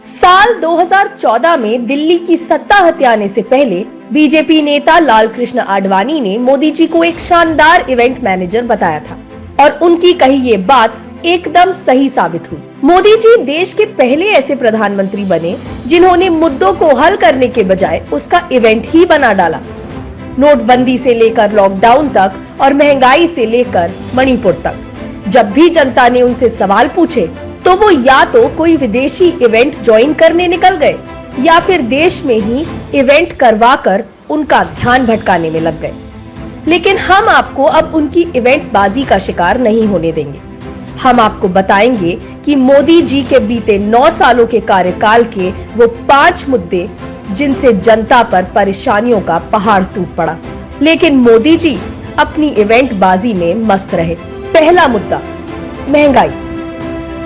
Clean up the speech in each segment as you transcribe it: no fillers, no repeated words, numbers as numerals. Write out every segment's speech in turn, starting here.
साल 2014 में दिल्ली की सत्ता हथियाने से पहले बीजेपी नेता लालकृष्ण आडवाणी ने मोदी जी को एक शानदार इवेंट मैनेजर बताया था और उनकी कही ये बात एकदम सही साबित हुई। मोदी जी देश के पहले ऐसे प्रधानमंत्री बने जिन्होंने मुद्दों को हल करने के बजाय उसका इवेंट ही बना डाला। नोटबंदी से लेकर लॉकडाउन तक और महंगाई से लेकर मणिपुर तक, जब भी जनता ने उनसे सवाल पूछे तो वो या तो कोई विदेशी इवेंट ज्वाइन करने निकल गए या फिर देश में ही इवेंट करवाकर उनका ध्यान भटकाने में लग गए। लेकिन हम आपको अब उनकी इवेंट बाजी का शिकार नहीं होने देंगे। हम आपको बताएंगे कि मोदी जी के बीते 9 सालों के कार्यकाल के वो 5 मुद्दे जिनसे जनता पर परेशानियों का पहाड़ टूट पड़ा, लेकिन मोदी जी अपनी इवेंट बाजी में मस्त रहे। पहला मुद्दा, महंगाई।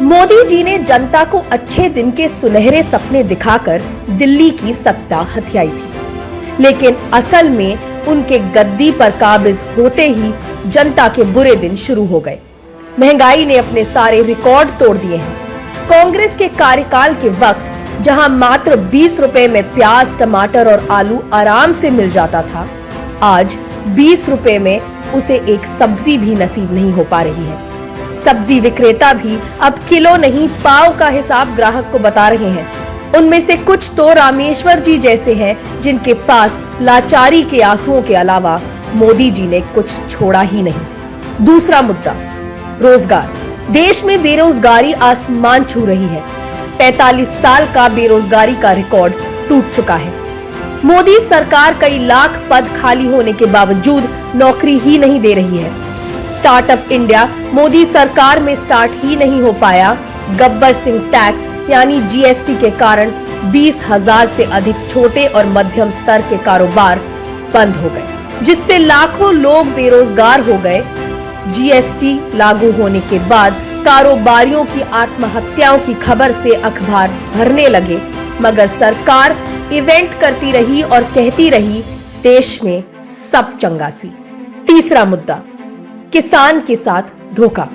मोदी जी ने जनता को अच्छे दिन के सुनहरे सपने दिखाकर दिल्ली की सत्ता हथियाई थी, लेकिन असल में उनके गद्दी पर काबिज होते ही जनता के बुरे दिन शुरू हो गए। महंगाई ने अपने सारे रिकॉर्ड तोड़ दिए हैं। कांग्रेस के कार्यकाल के वक्त जहां मात्र 20 रुपए में प्याज, टमाटर और आलू आराम से मिल जाता था, आज 20 रुपए में उसे एक सब्जी भी नसीब नहीं हो पा रही है। सब्जी विक्रेता भी अब किलो नहीं पाव का हिसाब ग्राहक को बता रहे हैं। उनमें से कुछ तो रामेश्वर जी जैसे हैं जिनके पास लाचारी के आंसुओं के अलावा मोदी जी ने कुछ छोड़ा ही नहीं। दूसरा मुद्दा, रोजगार। देश में बेरोजगारी आसमान छू रही है। 45 साल का बेरोजगारी का रिकॉर्ड टूट चुका है। मोदी सरकार कई लाख पद खाली होने के बावजूद नौकरी ही नहीं दे रही है। स्टार्टअप इंडिया मोदी सरकार में स्टार्ट ही नहीं हो पाया। गब्बर सिंह टैक्स यानी जीएसटी के कारण 20,000 से अधिक छोटे और मध्यम स्तर के कारोबार बंद हो गए, जिससे लाखों लोग बेरोजगार हो गए। जीएसटी लागू होने के बाद कारोबारियों की आत्महत्याओं की खबर से अखबार भरने लगे, मगर सरकार इवेंट करती रही और कहती रही देश में सब चंगा सी। तीसरा मुद्दा, किसान के साथ धोखा।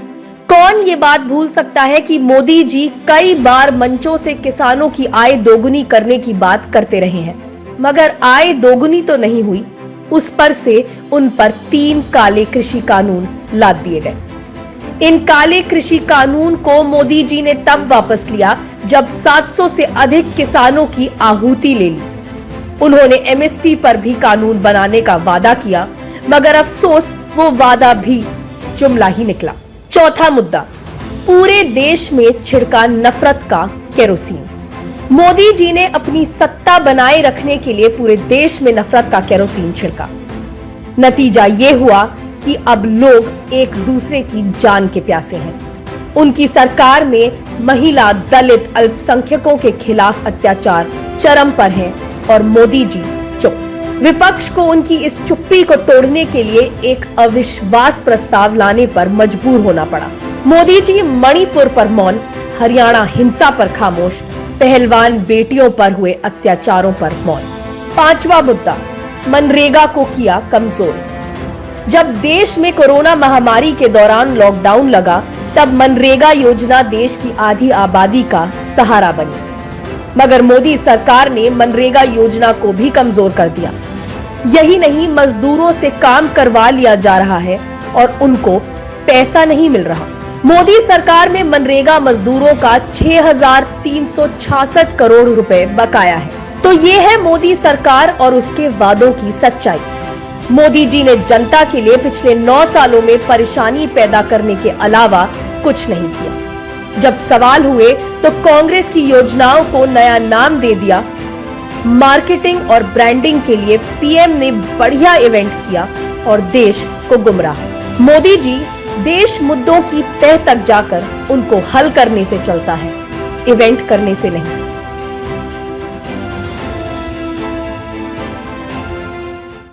कौन ये बात भूल सकता है कि मोदी जी कई बार मंचों से किसानों की आय दोगुनी करने की बात करते रहे हैं, मगर आय दोगुनी तो नहीं हुई, उस पर से उन पर 3 काले कृषि कानून लाद दिए गए। इन काले कृषि कानून को मोदी जी ने तब वापस लिया जब 700 से अधिक किसानों की आहुति ले ली। उन्होंने एमएसपी पर भी कानून बनाने का वादा किया, मगर अफसोस वो वादा भी जुमला ही निकला। चौथा मुद्दा, पूरे देश में छिड़का नफरत का केरोसिन। मोदी जी ने अपनी सत्ता बनाए रखने के लिए पूरे देश में नफरत का केरोसिन छिड़का। नतीजा ये हुआ कि अब लोग एक दूसरे की जान के प्यासे हैं। उनकी सरकार में महिला, दलित, अल्पसंख्यकों के खिलाफ अत्याचार चरम पर है और मोदी जी चुप। विपक्ष को उनकी इस चुप्पी को तोड़ने के लिए एक अविश्वास प्रस्ताव लाने पर मजबूर होना पड़ा। मोदी जी मणिपुर पर मौन, हरियाणा हिंसा पर खामोश, पहलवान बेटियों पर हुए अत्याचारों पर मौन। पांचवा मुद्दा, मनरेगा को किया कमजोर। जब देश में कोरोना महामारी के दौरान लॉकडाउन लगा, तब मनरेगा योजना देश की आधी आबादी का सहारा बनी, मगर मोदी सरकार ने मनरेगा योजना को भी कमजोर कर दिया। यही नहीं, मजदूरों से काम करवा लिया जा रहा है और उनको पैसा नहीं मिल रहा। मोदी सरकार में मनरेगा मजदूरों का 6,366 करोड़ रुपए बकाया है। तो ये है मोदी सरकार और उसके वादों की सच्चाई। मोदी जी ने जनता के लिए पिछले 9 सालों में परेशानी पैदा करने के अलावा कुछ नहीं किया। जब सवाल हुए तो कांग्रेस की योजनाओं को नया नाम दे दिया। मार्केटिंग और ब्रांडिंग के लिए पीएम ने बढ़िया इवेंट किया और देश को गुमराह। मोदी जी देश मुद्दों की तह तक जाकर उनको हल करने से चलता है, इवेंट करने से नहीं।